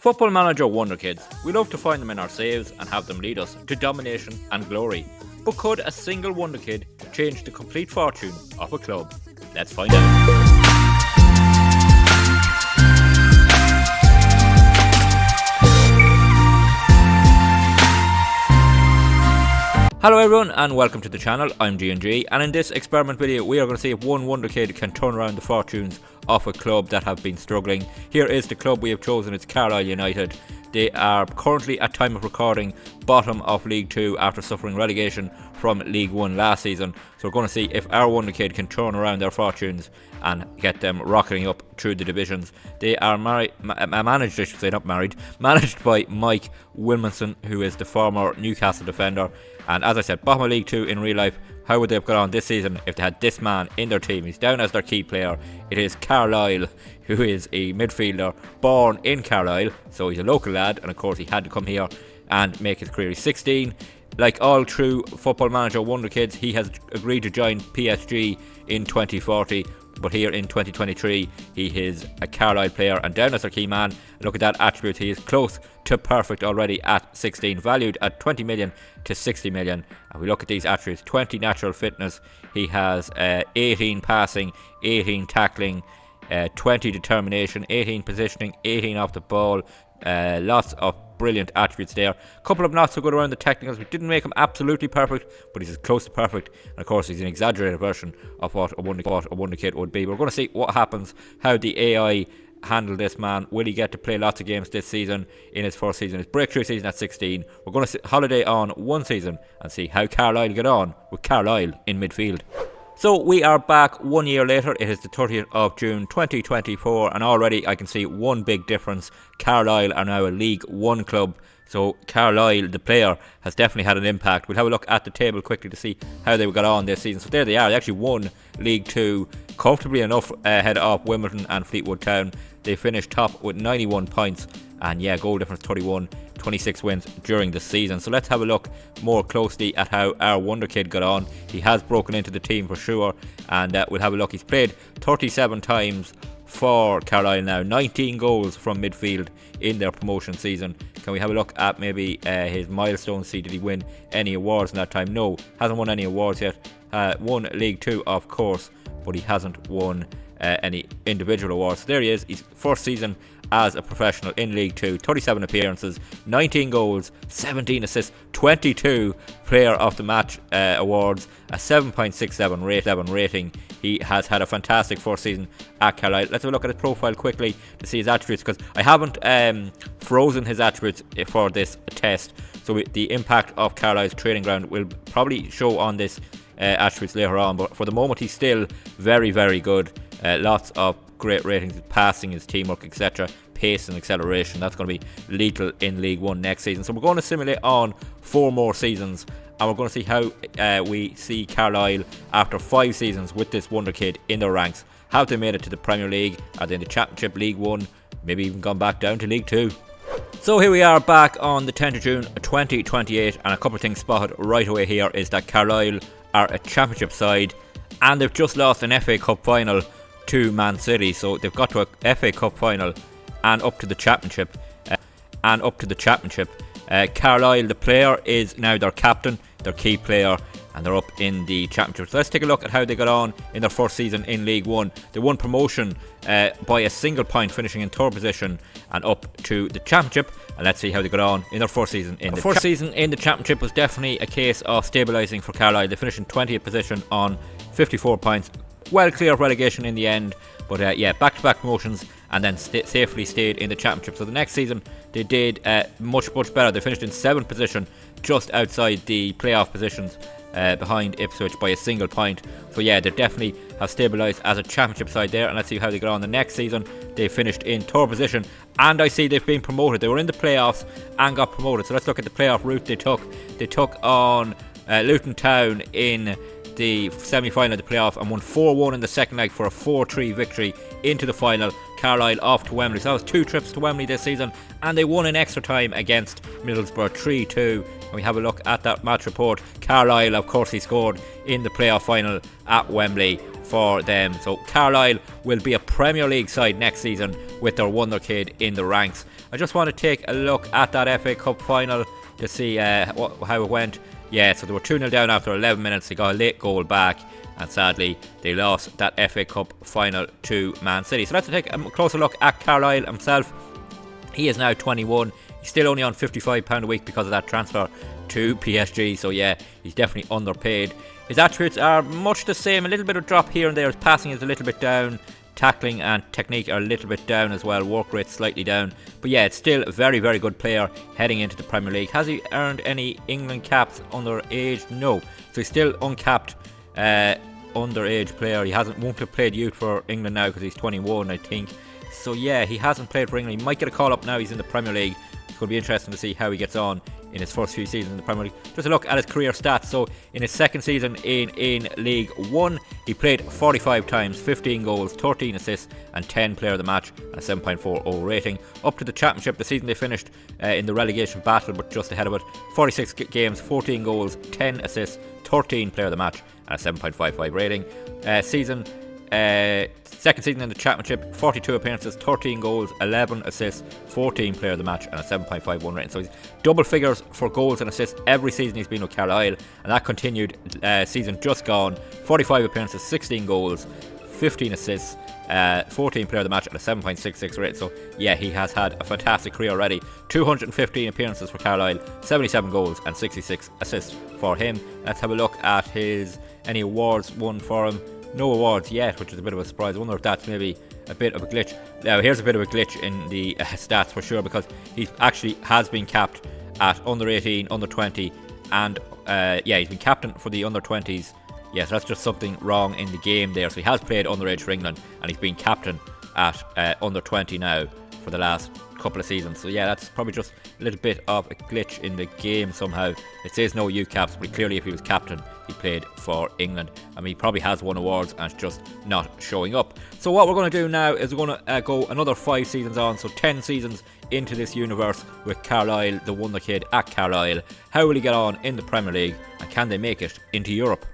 Football Manager wonderkids. We love to find them in our saves and have them lead us to domination and glory. But could a single wonderkid change the complete fortune of a club? Let's find out. Hello everyone and welcome to the channel. I'm G&G, and in this experiment video we are going to see if one wonderkid can turn around the fortunes of a club that have been struggling. Here is the club we have chosen. It's Carlisle United. They are currently, at time of recording, bottom of League 2 after suffering relegation from League 1 last season. So we're going to see if our wonderkid can turn around their fortunes and get them rocketing up through the divisions. They are managed by Mike Wilmanson, who is the former Newcastle defender. And as I said, bottom of League 2 in real life. How would they have got on this season if they had this man in their team? He's down as their key player. It is Carlisle, who is a midfielder born in Carlisle, so he's a local lad, and of course he had to come here and make his career. He's 16. Like all true Football Manager wonderkids, he has agreed to join PSG in 2040, but here in 2023 he is a Carlisle player and down as their key man. Look at that attribute, he is close to perfect already at 16, valued at 20 million to 60 million. And we look at these attributes: 20 natural fitness, he has 18 passing, 18 tackling, 20 determination, 18 positioning, 18 off the ball. Lots of brilliant attributes there. A couple of not so good around the technicals. We didn't make him absolutely perfect, but he's as close to perfect. And of course he's an exaggerated version of what a wonderkid would be. We're going to see what happens, how the AI handle this man. Will he get to play lots of games this season in his first season, his breakthrough season at 16? We're going to holiday on one season and see how Carlisle get on with Carlisle in midfield. So we are back 1 year later. It is the 30th of June 2024, and already I can see one big difference. Carlisle are now a League 1 club. So Carlisle, the player, has definitely had an impact. We'll have a look at the table quickly to see how they got on this season. So there they are. They actually won League 2 comfortably enough, ahead of Wimbledon and Fleetwood Town. They finished top with 91 points, and yeah, goal difference 31, 26 wins during the season. So let's have a look more closely at how our wonderkid got on. He has broken into the team for sure, and we'll have a look. He's played 37 times for Carlisle now, 19 goals from midfield in their promotion season. Can we have a look at maybe his milestones, see did he win any awards in that time? No, hasn't won any awards yet. Won League 2 of course, but he hasn't won any individual awards. So there he is, his first season as a professional in League 2, 37 appearances, 19 goals, 17 assists, 22 player of the match awards, a 7.67 rating. He has had a fantastic first season at Carlisle. Let's have a look at his profile quickly to see his attributes, because I haven't frozen his attributes for this test, so the impact of Carlisle's training ground will probably show on this attributes later on, but for the moment he's still very, very good. Lots of great ratings, passing, his teamwork, etc., pace and acceleration. That's going to be lethal in League 1 next season. So we're going to simulate on 4 more seasons, and we're going to see how we see Carlisle after 5 seasons with this wonderkid in their ranks. Have they made it to the Premier League? Are they in the Championship, League 1, maybe even gone back down to League 2? So here we are back on the 10th of June 2028, and a couple of things spotted right away here is that Carlisle are a Championship side, and they've just lost an FA Cup final to Man City. So they've got to a FA Cup final and up to the Championship. Carlisle, the player, is now their captain, their key player, and they're up in the Championship. So let's take a look at how they got on in their first season in League 1. They won promotion by a single point, finishing in 3rd position and up to the Championship. And let's see how they got on in their first season in the Championship was definitely a case of stabilising for Carlisle. They finished in 20th position on 54 points. Well clear of relegation in the end, but yeah, back-to-back promotions, and then safely stayed in the Championship. So the next season they did much better. They finished in 7th position, just outside the playoff positions, behind Ipswich by a single point. So yeah, they definitely have stabilised as a Championship side there, and let's see how they got on the next season. They finished in 3rd position, and I see they've been promoted. They were in the playoffs and got promoted. So let's look at the playoff route they took. They took on Luton Town in the semi-final of the playoff and won 4-1 in the second leg for a 4-3 victory into the final. Carlisle off to Wembley. So that was 2 trips to Wembley this season, and they won in extra time against Middlesbrough 3-2. And we have a look at that match report. Carlisle, of course, he scored in the playoff final at Wembley for them. So Carlisle will be a Premier League side next season with their wonderkid in the ranks. I just want to take a look at that FA Cup final to see how it went. Yeah, so they were 2-0 down after 11 minutes. They got a late goal back, and sadly they lost that FA Cup final to Man City. So let's take a closer look at Carlisle himself. He is now 21. He's still only on £55 a week because of that transfer to PSG. So yeah, he's definitely underpaid. His attributes are much the same. A little bit of drop here and there. His passing is a little bit down. Tackling and technique are a little bit down as well. Work rate slightly down. But yeah, it's still a very, very good player heading into the Premier League. Has he earned any England caps under age? No. So he's still uncapped underage player. He won't have played youth for England now because he's 21, I think. So yeah, he hasn't played for England. He might get a call up now. He's in the Premier League. It's going to be interesting to see how he gets on in his first few seasons in the Premier League. Just a look at his career stats. So in his second season in League 1, he played 45 times, 15 goals, 13 assists and 10 player of the match and a 7.40 rating. Up to the Championship, the season they finished in the relegation battle but just ahead of it. 46 games, 14 goals, 10 assists, 13 player of the match and a 7.55 rating. Second season in the Championship, 42 appearances, 13 goals, 11 assists, 14 player of the match and a 7.51 rating. So he's double figures for goals and assists every season he's been with Carlisle, and that continued season just gone. 45 appearances, 16 goals, 15 assists, 14 player of the match and a 7.66 rating. So yeah, he has had a fantastic career already. 215 appearances for Carlisle, 77 goals and 66 assists for him. Let's have a look at any awards won for him. No awards yet, which is a bit of a surprise. I wonder if that's maybe a bit of a glitch. Now, here's a bit of a glitch in the stats for sure, because he actually has been capped at under 18, under 20, and he's been captain for the under 20s. Yes, that's just something wrong in the game there. So he has played underage for England, and he's been captain at under 20 now for the last couple of seasons. So yeah, that's probably just a little bit of a glitch in the game somehow. It says no youth caps, but clearly if he was captain, he played for England. I mean, he probably has won awards and it's just not showing up. So what we're going to do now is we're going to go another 5 seasons on, so 10 seasons into this universe with Carlisle, the wonder kid at Carlisle. How will he get on in the Premier League, and can they make it into Europe?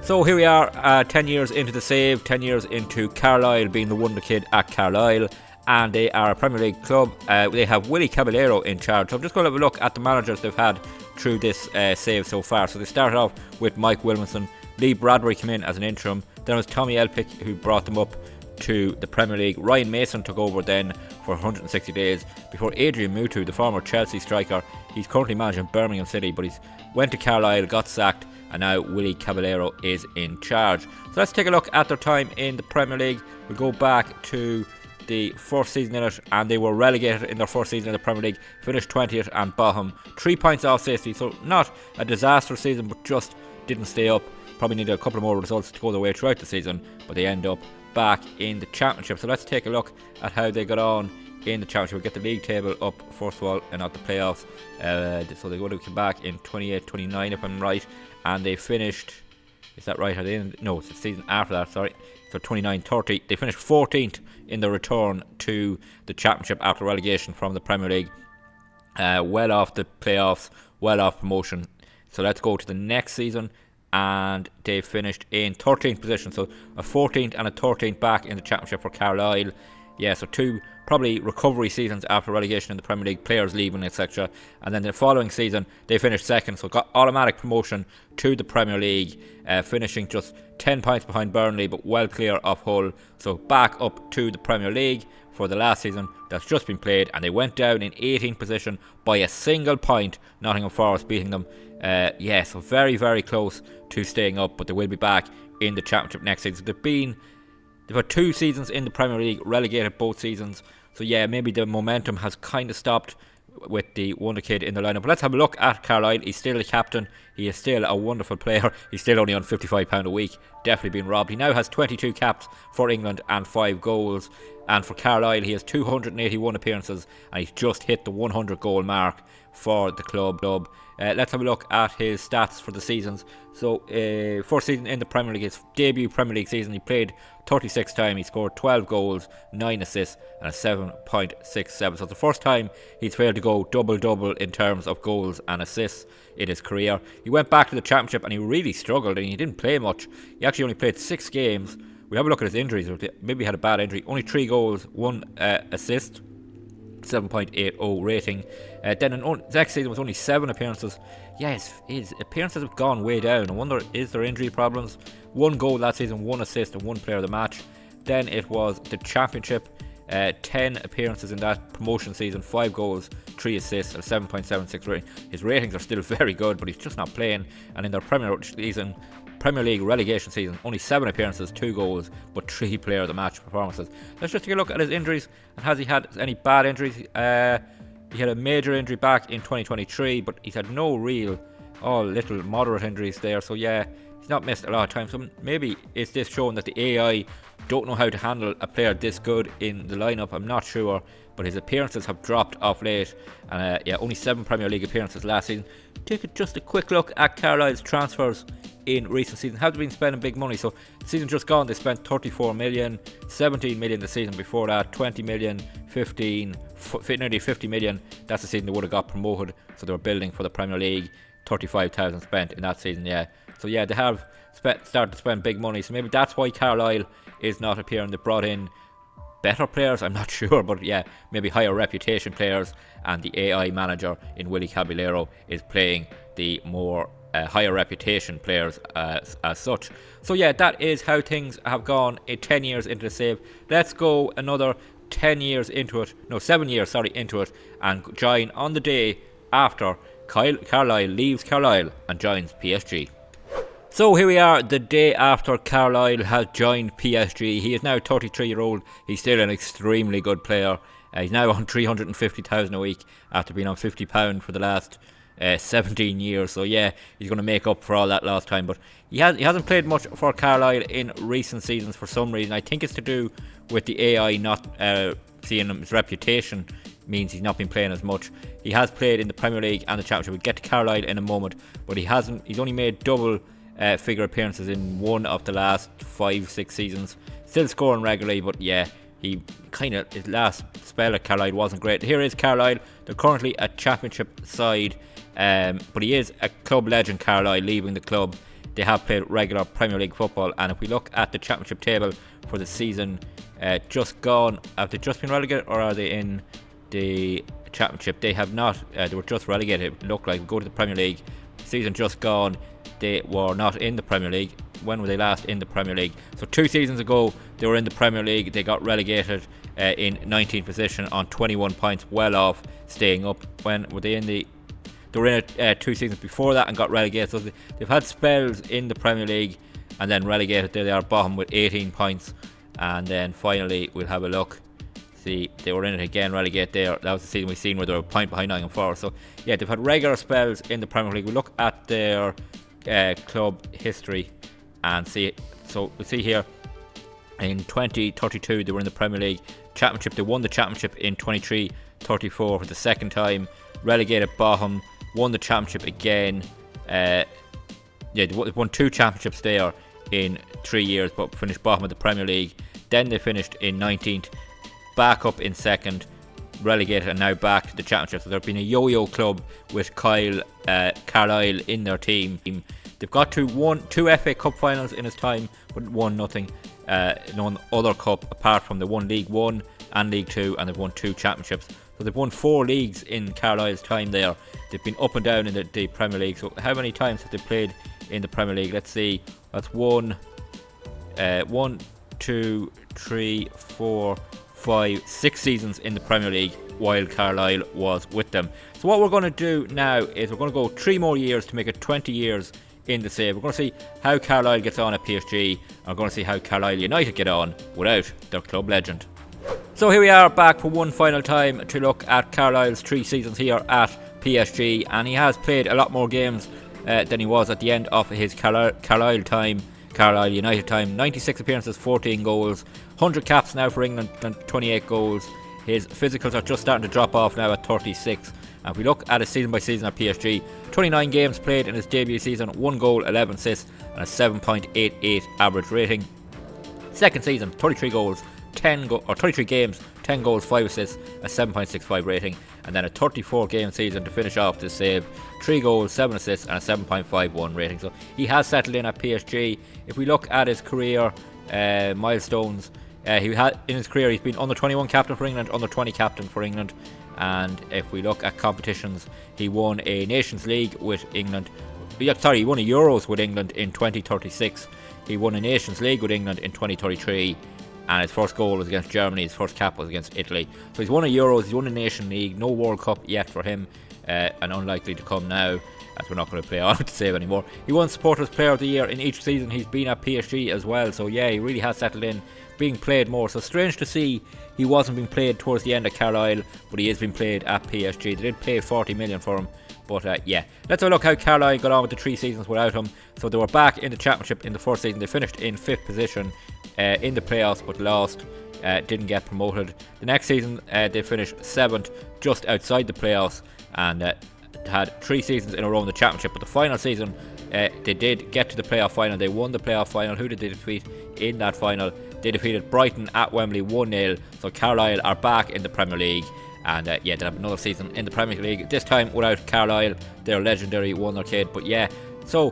So here we are, 10 years into the save, 10 years into Carlisle being the wonder kid at Carlisle, and they are a Premier League club. They have Willie Caballero in charge. So I'm just going to have a look at the managers they've had through this save so far. So they started off with Mike Wilmington. Lee Bradbury came in as an interim. Then it was Tommy Elphick who brought them up to the Premier League. Ryan Mason took over then for 160 days before Adrian Mutu, the former Chelsea striker. He's currently managing Birmingham City, but he's went to Carlisle, got sacked, and now Willie Caballero is in charge. So let's take a look at their time in the Premier League. We'll go back to the first season in it, and they were relegated in their first season in the Premier League, finished 20th and bottom, 3 points off safety. So not a disastrous season, but just didn't stay up. Probably needed a couple of more results to go their way throughout the season, but they end up back in the Championship. So let's take a look at how they got on in the Championship. We'll get the league table up first of all and not the playoffs. So they would have come back in 28-29 if I'm right, and they finished, is that right? Are they in? No, it's the season after that, sorry. So 29-30. They finished 14th in the return to the Championship after relegation from the Premier League. Well off the playoffs, well off promotion. So let's go to the next season, and they finished in 13th position. So a 14th and a 13th back in the Championship for Carlisle. Yeah, so 2 probably recovery seasons after relegation in the Premier League, players leaving, etc. And then the following season, they finished second, so got automatic promotion to the Premier League, finishing just 10 points behind Burnley, but well clear of Hull. So back up to the Premier League for the last season that's just been played, and they went down in 18th position by a single point, Nottingham Forest beating them. So very, very close to staying up, but they will be back in the Championship next season. They've had 2 seasons in the Premier League, relegated both seasons. So yeah, maybe the momentum has kind of stopped with the wonder kid in the lineup. But let's have a look at Carlisle. He's still the captain. He is still a wonderful player. He's still only on £55 a week. Definitely been robbed. He now has 22 caps for England and 5 goals. And for Carlisle, he has 281 appearances, and he's just hit the 100 goal mark for the club. Let's have a look at his stats for the seasons. So first season in the Premier League, his debut Premier League season, he played 36 times. He scored 12 goals, 9 assists and a 7.67. So it's the first time he's failed to go double-double in terms of goals and assists in his career. He went back to the Championship and he really struggled, and he didn't play much. He actually only played 6 games. We'll have a look at his injuries. Maybe he had a bad injury. Only 3 goals, 1 assist. 7.80 rating. Then in next season was only 7 appearances. Yes, his appearances have gone way down. I wonder, is there injury problems? 1 goal that season, 1 assist and 1 player of the match. Then it was the championship, 10 appearances in that promotion season, 5 goals, 3 assists and 7.76 rating. His ratings are still very good, but he's just not playing. And in their Premier League relegation season, only 7 appearances, 2 goals, but 3 player of the match performances. Let's just take a look at his injuries, and has he had any bad injuries? He had a major injury back in 2023, but he's had no real, little moderate injuries there. So yeah, he's not missed a lot of time. So maybe is this showing that the AI don't know how to handle a player this good in the lineup? I'm not sure, but his appearances have dropped off late. And only 7 Premier League appearances last season. Take just a quick look at Carlisle's transfers in recent seasons. Have been spending big money. So the season just gone, they spent 34 million, 17 million the season before that, 20 million, 15, nearly 50 million. That's the season they would have got promoted. So they were building for the Premier League. 35,000 spent in that season. So they have started to spend big money. So maybe that's why Carlisle is not appearing. They brought in better players, I'm not sure, but maybe higher reputation players, and the AI manager in Willy Caballero is playing the more higher reputation players as such. So that is how things have gone 10 years into the save. Let's go another 7 years into it, and join on the day after Carlisle leaves Carlisle and joins PSG. So here we are, the day after Carlisle has joined PSG. He is now 33-year-old. He's still an extremely good player. He's now on 350,000 a week after being on £50 for the last 17 years. So he's going to make up for all that lost time. But he hasn't played much for Carlisle in recent seasons for some reason. I think it's to do with the AI not seeing him. His reputation means he's not been playing as much. He has played in the Premier League and the Championship. We'll get to Carlisle in a moment, but he's only made double figure appearances in one of the last 5-6 seasons. Still scoring regularly, but he his last spell at Carlisle wasn't great. Here is Carlisle. They're currently a Championship side, but he is a club legend. Carlisle leaving the club. They have played regular Premier League football, and if we look at the Championship table for the season just gone, have they just been relegated, or are they in the Championship? They have not. They were just relegated. It looked like. Go to the Premier League. Season just gone. They were not in the Premier League. When were they last in the Premier League? So 2 seasons ago they were in the Premier League. They got relegated in 19th position on 21 points, well off staying up. When were they in the... They were in it 2 seasons before that and got relegated. So they've had spells in the Premier League and then relegated. There they are, bottom with 18 points. And then finally we'll have a look. See, they were in it again, relegated there. That was the season we've seen where they were a point behind Nottingham Forest. So they've had regular spells in the Premier League. We'll look at their club history and see. So we'll see here in 2032 they were in the Premier League. Championship, they won the Championship in 23-34 for the second time. Relegated bottom, won the Championship again. They won 2 championships there in 3 years, but finished bottom of the Premier League. Then they finished in 19th, back up in second, relegated, and now back to the Championship. So they've been a yo-yo club with Carlisle in their team. They've got to 2 FA Cup finals in his time, but won nothing. No other cup apart from the one League 1 and League 2, and they've won 2 championships. So they've won 4 leagues in Carlisle's time there. They've been up and down in the Premier League. So how many times have they played in the Premier League? Let's see. That's 1, 2, 3, 4, 5, 6 seasons in the Premier League while Carlisle was with them. So what we're going to do now is we're going to go 3 more years to make it 20 years in the save. We're going to see how Carlisle gets on at PSG, and we're going to see how Carlisle United get on without their club legend. So here we are back for one final time to look at Carlisle's 3 seasons here at PSG, and he has played a lot more games than he was at the end of his Carlisle United time. 96 appearances, 14 goals, 100 caps now for England and 28 goals. His physicals are just starting to drop off now at 36. And if we look at his season by season at PSG, 29 games played in his debut season, 1 goal, 11 assists and a 7.88 average rating. Second season, 33 goals, 33 games, 10 goals, 5 assists, a 7.65 rating. And then a 34 game season to finish off this save, 3 goals, 7 assists and a 7.51 rating. So he has settled in at PSG. If we look at his career milestones, He had in his career, he's been under 21 captain for England, under 20 captain for England, and if we look at competitions, he won a Nations League with England. He won a Euros with England in 2036. He won a Nations League with England in 2033, and his first goal was against Germany. His first cap was against Italy. So he's won a Euros, he's won a Nation League, no World Cup yet for him, and unlikely to come now, as we're not going to play on to save anymore. He won Supporters Player of the Year in each season he's been at PSG as well. So yeah, he really has settled in, being played more. So strange to see he wasn't being played towards the end at Carlisle, but he is being played at PSG. They did pay 40 million for him. But yeah, let's have a look how Carlisle got on with the 3 seasons without him. So they were back in the Championship in the first season. They finished in 5th position in the playoffs, but lost. Didn't get promoted. The next season they finished 7th, just outside the playoffs, and had 3 seasons in a row in the Championship. But the final season they did get to the playoff final. They won the playoff final. Who did they defeat in that final? They defeated Brighton at Wembley 1-0. So Carlisle are back in the Premier League. And yeah, they'll have another season in the Premier League, this time without Carlisle, their legendary wonderkid. But yeah, so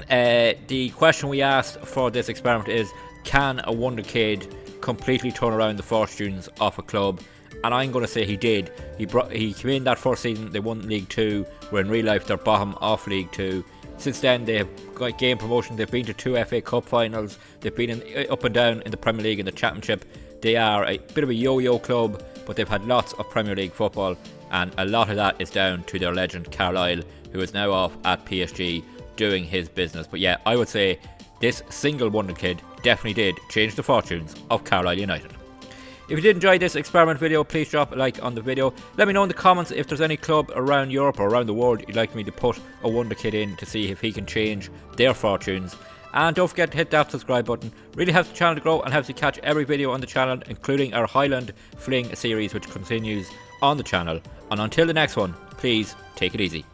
the question we asked for this experiment is, can a wonderkid completely turn around the fortunes of a club? And I'm going to say he did. He came in that first season, they won League 2, where in real life they're bottom of League 2. Since then they have gained promotion. They've been to 2 FA Cup finals. They've been up and down in the Premier League and the Championship. They are a bit of a yo-yo club, but they've had lots of Premier League football, and a lot of that is down to their legend Carlisle, who is now off at PSG doing his business. But yeah, I would say this single wonderkid definitely did change the fortunes of Carlisle United. If you did enjoy this experiment video, please drop a like on the video. Let me know in the comments if there's any club around Europe or around the world you'd like me to put a wonderkid in to see if he can change their fortunes. And don't forget to hit that subscribe button. Really helps the channel to grow and helps you catch every video on the channel, including our Highland Fling series, which continues on the channel. And until the next one, please take it easy.